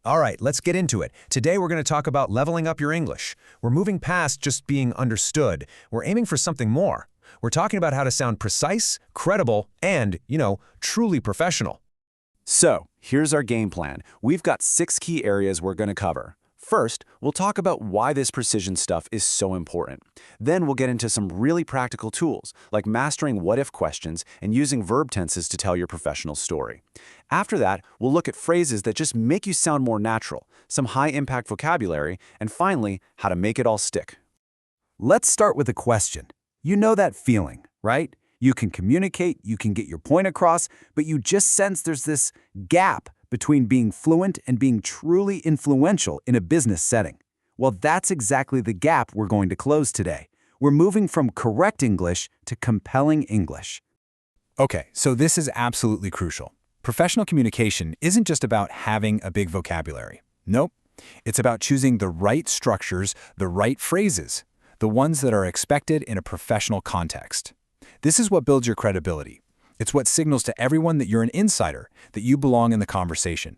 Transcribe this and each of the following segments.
All right, let's get into it. Today we're going to talk about leveling up your English. We're moving past just being understood. We're aiming for something more. We're talking about how to sound precise, credible, and, truly professional. So, here's our game plan. We've got 6 key areas we're going to cover. First, we'll talk about why this precision stuff is so important. Then we'll get into some really practical tools, like mastering what-if questions and using verb tenses to tell your professional story. After that, we'll look at phrases that just make you sound more natural, some high-impact vocabulary, and finally, how to make it all stick. Let's start with a question. You know that feeling, right? You can communicate, you can get your point across, but you just sense there's this gap between being fluent and being truly influential in a business setting. Well, that's exactly the gap we're going to close today. We're moving from correct English to compelling English. Okay, so this is absolutely crucial. Professional communication isn't just about having a big vocabulary. Nope. It's about choosing the right structures, the right phrases, the ones that are expected in a professional context. This is what builds your credibility. It's what signals to everyone that you're an insider, that you belong in the conversation.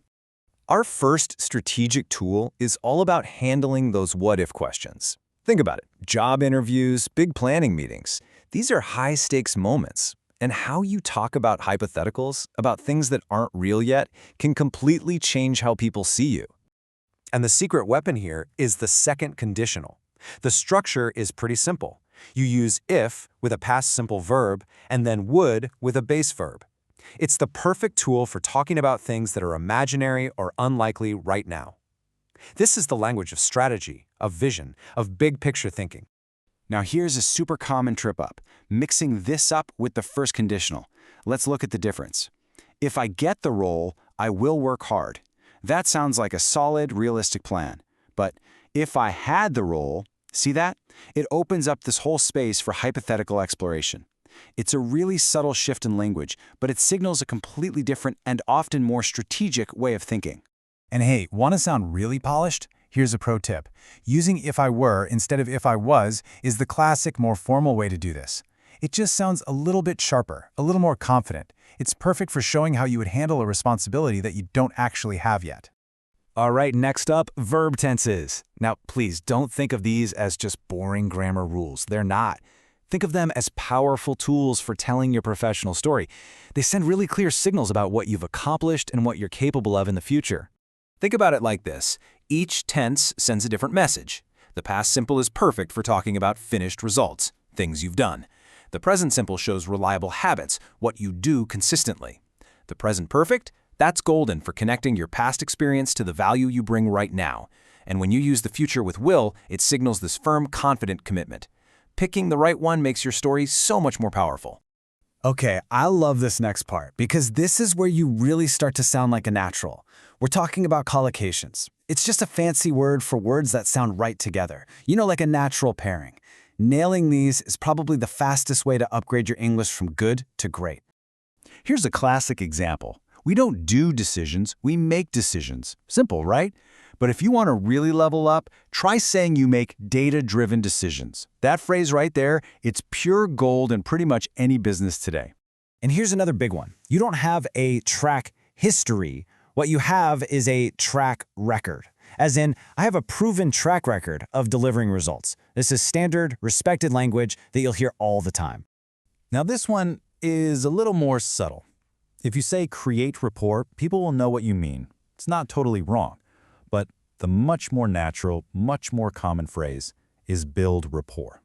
Our first strategic tool is all about handling those what-if questions. Think about it. Job interviews, big planning meetings. These are high-stakes moments. And how you talk about hypotheticals, about things that aren't real yet, can completely change how people see you. And the secret weapon here is the second conditional. The structure is pretty simple. You use if with a past simple verb and then would with a base verb. It's the perfect tool for talking about things that are imaginary or unlikely right now. This is the language of strategy, of vision, of big picture thinking. Now here's a super common trip-up, mixing this up with the first conditional. Let's look at the difference. If I get the role, I will work hard. That sounds like a solid, realistic plan. But if I had the role, see that? It opens up this whole space for hypothetical exploration. It's a really subtle shift in language, but it signals a completely different and often more strategic way of thinking. And hey, want to sound really polished? Here's a pro tip. Using if I were instead of if I was is the classic, more formal way to do this. It just sounds a little bit sharper, a little more confident. It's perfect for showing how you would handle a responsibility that you don't actually have yet. All right, next up, verb tenses. Now, please don't think of these as just boring grammar rules. They're not. Think of them as powerful tools for telling your professional story. They send really clear signals about what you've accomplished and what you're capable of in the future. Think about it like this. Each tense sends a different message. The past simple is perfect for talking about finished results, things you've done. The present simple shows reliable habits, what you do consistently. The present perfect? That's golden for connecting your past experience to the value you bring right now. And when you use the future with will, it signals this firm, confident commitment. Picking the right one makes your story so much more powerful. Okay, I love this next part because this is where you really start to sound like a natural. We're talking about collocations. It's just a fancy word for words that sound right together. Like a natural pairing. Nailing these is probably the fastest way to upgrade your English from good to great. Here's a classic example. We don't do decisions, we make decisions. Simple, right? But if you want to really level up, try saying you make data-driven decisions. That phrase right there, it's pure gold in pretty much any business today. And here's another big one. You don't have a track history. What you have is a track record. As in, I have a proven track record of delivering results. This is standard, respected language that you'll hear all the time. Now this one is a little more subtle. If you say create rapport, people will know what you mean. It's not totally wrong. But the much more natural, much more common phrase is build rapport.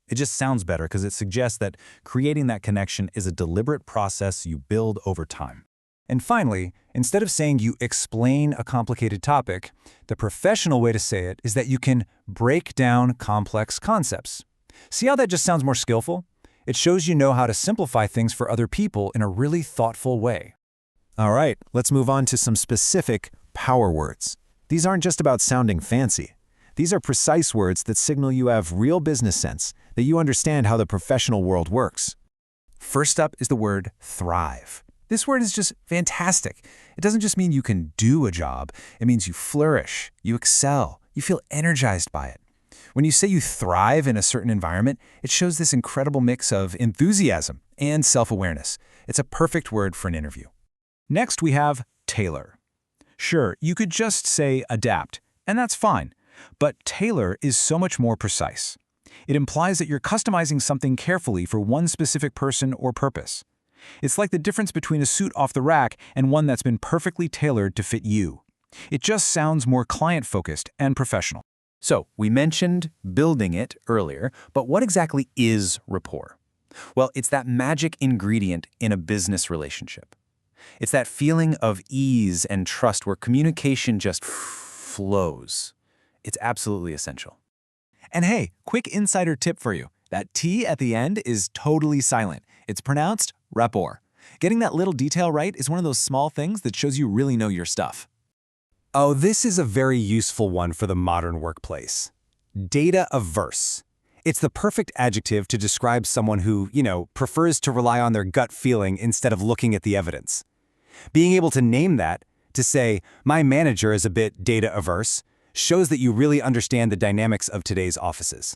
It just sounds better because it suggests that creating that connection is a deliberate process you build over time. And finally, instead of saying you explain a complicated topic, the professional way to say it is that you can break down complex concepts. See how that just sounds more skillful? It shows you know how to simplify things for other people in a really thoughtful way. All right, let's move on to some specific power words. These aren't just about sounding fancy. These are precise words that signal you have real business sense, that you understand how the professional world works. First up is the word thrive. This word is just fantastic. It doesn't just mean you can do a job. It means you flourish, you excel, you feel energized by it. When you say you thrive in a certain environment, it shows this incredible mix of enthusiasm and self-awareness. It's a perfect word for an interview. Next, we have tailor. Sure, you could just say adapt, and that's fine. But tailor is so much more precise. It implies that you're customizing something carefully for one specific person or purpose. It's like the difference between a suit off the rack and one that's been perfectly tailored to fit you. It just sounds more client-focused and professional. So, we mentioned building it earlier, but what exactly is rapport? Well, it's that magic ingredient in a business relationship. It's that feeling of ease and trust where communication just flows. It's absolutely essential. And hey, quick insider tip for you. That T at the end is totally silent. It's pronounced rapport. Getting that little detail right is one of those small things that shows you really know your stuff. Oh, this is a very useful one for the modern workplace. Data-averse. It's the perfect adjective to describe someone who, prefers to rely on their gut feeling instead of looking at the evidence. Being able to name that, to say, my manager is a bit data-averse, shows that you really understand the dynamics of today's offices.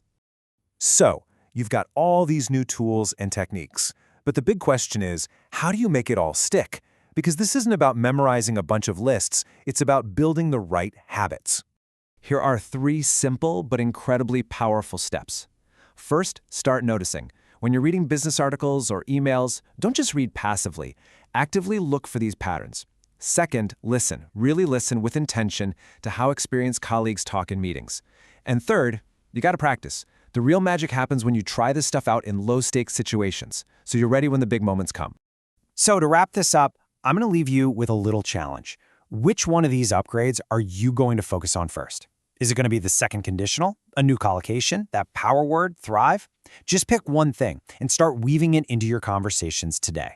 So, you've got all these new tools and techniques, but the big question is, how do you make it all stick? Because this isn't about memorizing a bunch of lists, it's about building the right habits. Here are 3 simple but incredibly powerful steps. First, start noticing. When you're reading business articles or emails, don't just read passively. Actively look for these patterns. Second, listen. Really listen with intention to how experienced colleagues talk in meetings. And third, you gotta practice. The real magic happens when you try this stuff out in low-stakes situations, so you're ready when the big moments come. So to wrap this up, I'm going to leave you with a little challenge. Which one of these upgrades are you going to focus on first? Is it going to be the second conditional, a new collocation, that power word, thrive? Just pick one thing and start weaving it into your conversations today.